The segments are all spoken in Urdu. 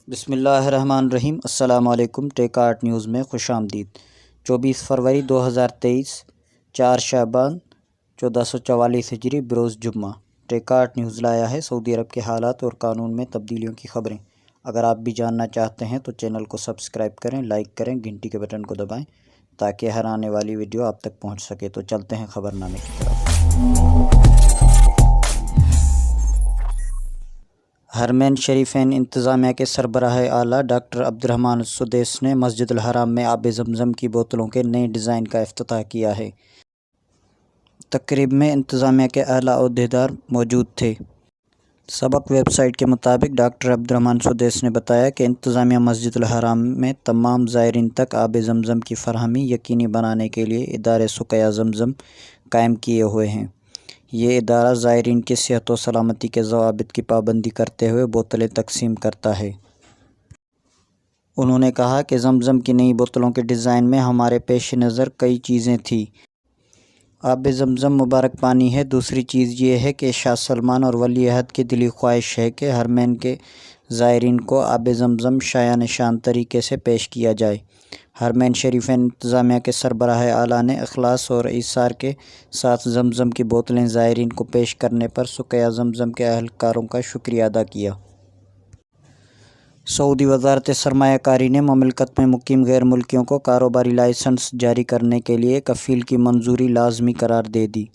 بسم اللہ الرحمن الرحیم۔ السلام علیکم۔ ٹیک آرٹ نیوز میں خوش آمدید۔ 24 فروری 2023، 4 شعبان 1444 ہجری، بروز جمعہ۔ ٹیک آرٹ نیوز لایا ہے سعودی عرب کے حالات اور قانون میں تبدیلیوں کی خبریں۔ اگر آپ بھی جاننا چاہتے ہیں تو چینل کو سبسکرائب کریں، لائک کریں، گھنٹی کے بٹن کو دبائیں تاکہ ہر آنے والی ویڈیو آپ تک پہنچ سکے۔ تو چلتے ہیں خبر نامے کی طرف۔ حرمین شریفین انتظامیہ کے سربراہ اعلیٰ ڈاکٹر عبدالرحمن السدیس نے مسجد الحرام میں آب زمزم کی بوتلوں کے نئے ڈیزائن کا افتتاح کیا ہے۔ تقریب میں انتظامیہ کے اعلیٰ عہدیدار موجود تھے۔ سبق ویب سائٹ کے مطابق ڈاکٹر عبدالرحمن السدیس نے بتایا کہ انتظامیہ مسجد الحرام میں تمام زائرین تک آب زمزم کی فراہمی یقینی بنانے کے لیے ادارہ سقیا زمزم قائم کیے ہوئے ہیں۔ یہ ادارہ زائرین کی صحت و سلامتی کے ضوابط کی پابندی کرتے ہوئے بوتلیں تقسیم کرتا ہے۔ انہوں نے کہا کہ زمزم کی نئی بوتلوں کے ڈیزائن میں ہمارے پیش نظر کئی چیزیں تھیں۔ آب زمزم مبارک پانی ہے۔ دوسری چیز یہ ہے کہ شاہ سلمان اور ولی عہد کی دلی خواہش ہے کہ حرمین کے زائرین کو آب زمزم شایان شان طریقے سے پیش کیا جائے۔ حرمین شریفین انتظامیہ کے سربراہ اعلیٰ نے اخلاص اور ایثار کے ساتھ زمزم کی بوتلیں زائرین کو پیش کرنے پر سقیا زمزم کے اہلکاروں کا شکریہ ادا کیا۔ سعودی وزارت سرمایہ کاری نے مملکت میں مقیم غیر ملکیوں کو کاروباری لائسنس جاری کرنے کے لیے کفیل کی منظوری لازمی قرار دے دی۔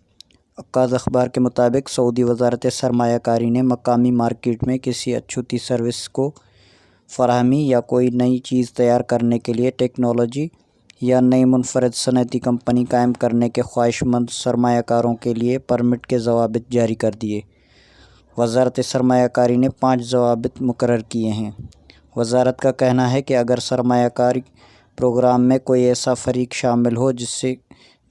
عکاظ اخبار کے مطابق سعودی وزارت سرمایہ کاری نے مقامی مارکیٹ میں کسی اچھوتی سروس کو فراہمی یا کوئی نئی چیز تیار کرنے کے لیے ٹیکنالوجی یا نئی منفرد صنعتی کمپنی قائم کرنے کے خواہش مند سرمایہ کاروں کے لیے پرمٹ کے ضوابط جاری کر دیے۔ وزارت سرمایہ کاری نے 5 ضوابط مقرر کیے ہیں۔ وزارت کا کہنا ہے کہ اگر سرمایہ کاری پروگرام میں کوئی ایسا فریق شامل ہو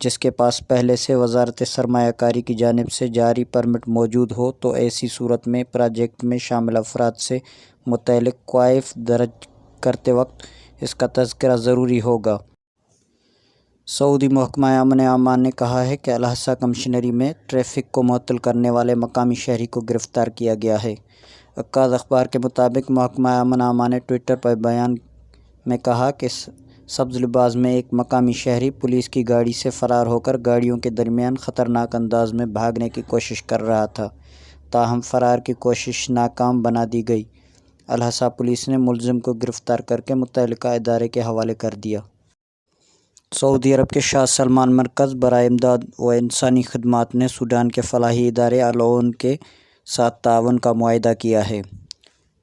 جس کے پاس پہلے سے وزارت سرمایہ کاری کی جانب سے جاری پرمٹ موجود ہو تو ایسی صورت میں پروجیکٹ میں شامل افراد سے متعلق کوائف درج کرتے وقت اس کا تذکرہ ضروری ہوگا۔ سعودی محکمہ امن امان نے کہا ہے کہ الحسا کمشنری میں ٹریفک کو معطل کرنے والے مقامی شہری کو گرفتار کیا گیا ہے۔ عکاظ اخبار کے مطابق محکمہ امن امان نے ٹوئٹر پر بیان میں کہا کہ سبز لباس میں ایک مقامی شہری پولیس کی گاڑی سے فرار ہو کر گاڑیوں کے درمیان خطرناک انداز میں بھاگنے کی کوشش کر رہا تھا، تاہم فرار کی کوشش ناکام بنا دی گئی۔ الحسا پولیس نے ملزم کو گرفتار کر کے متعلقہ ادارے کے حوالے کر دیا۔ سعودی عرب کے شاہ سلمان مرکز برائے امداد و انسانی خدمات نے سوڈان کے فلاحی ادارے العون کے ساتھ تعاون کا معاہدہ کیا ہے۔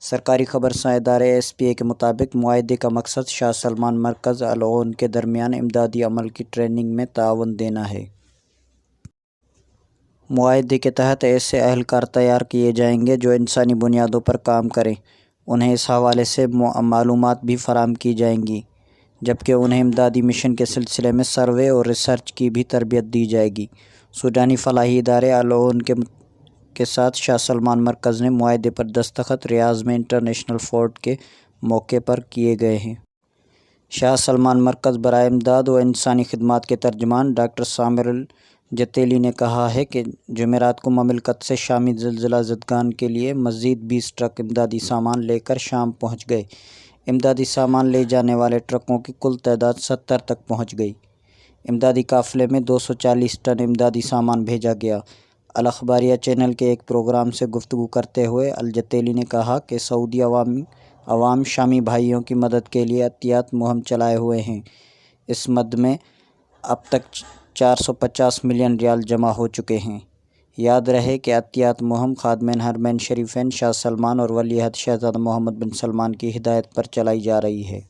سرکاری خبرساں ادارے SPA کے مطابق معاہدے کا مقصد شاہ سلمان مرکز العون کے درمیان امدادی عمل کی ٹریننگ میں تعاون دینا ہے۔ معاہدے کے تحت ایسے اہلکار تیار کیے جائیں گے جو انسانی بنیادوں پر کام کریں۔ انہیں اس حوالے سے معلومات بھی فراہم کی جائیں گی، جبکہ انہیں امدادی مشن کے سلسلے میں سروے اور ریسرچ کی بھی تربیت دی جائے گی۔ سوڈانی فلاحی ادارے العون کے ساتھ شاہ سلمان مرکز نے معاہدے پر دستخط ریاض میں انٹرنیشنل فورٹ کے موقع پر کیے گئے ہیں۔ شاہ سلمان مرکز برائے امداد و انسانی خدمات کے ترجمان ڈاکٹر سامر الجتیلی نے کہا ہے کہ جمعرات کو مملکت سے شامی زلزلہ زدگان کے لیے مزید 20 ٹرک امدادی سامان لے کر شام پہنچ گئے۔ امدادی سامان لے جانے والے ٹرکوں کی کل تعداد 70 تک پہنچ گئی۔ امدادی قافلے میں 240 ٹن امدادی سامان بھیجا گیا۔ الاخباریہ چینل کے ایک پروگرام سے گفتگو کرتے ہوئے الجتیلی نے کہا کہ سعودی عوام شامی بھائیوں کی مدد کے لیے عطیات مہم چلائے ہوئے ہیں۔ اس مد میں اب تک 450 ملین ریال جمع ہو چکے ہیں۔ یاد رہے کہ عطیات مہم خادمین حرمین شریفین شاہ سلمان اور ولی عہد شہزادہ محمد بن سلمان کی ہدایت پر چلائی جا رہی ہے۔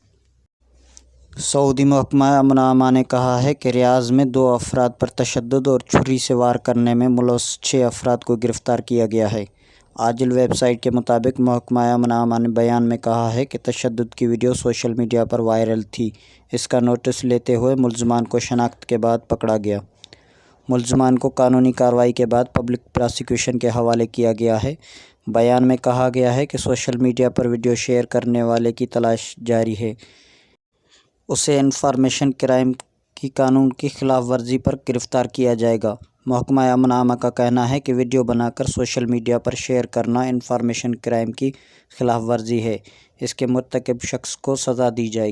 سعودی محکمہ امن امان نے کہا ہے کہ ریاض میں 2 افراد پر تشدد اور چھری سے وار کرنے میں ملوث 6 افراد کو گرفتار کیا گیا ہے۔ عاجل ویب سائٹ کے مطابق محکمہ امن امان نے بیان میں کہا ہے کہ تشدد کی ویڈیو سوشل میڈیا پر وائرل تھی۔ اس کا نوٹس لیتے ہوئے ملزمان کو شناخت کے بعد پکڑا گیا۔ ملزمان کو قانونی کارروائی کے بعد پبلک پراسیکیوشن کے حوالے کیا گیا ہے۔ بیان میں کہا گیا ہے کہ سوشل میڈیا پر ویڈیو شیئر کرنے والے کی تلاش جاری ہے۔ اسے انفارمیشن کرائم کی قانون کی خلاف ورزی پر گرفتار کیا جائے گا۔ محکمہ امن عامہ کا کہنا ہے کہ ویڈیو بنا کر سوشل میڈیا پر شیئر کرنا انفارمیشن کرائم کی خلاف ورزی ہے۔ اس کے مرتکب شخص کو سزا دی جائے گی۔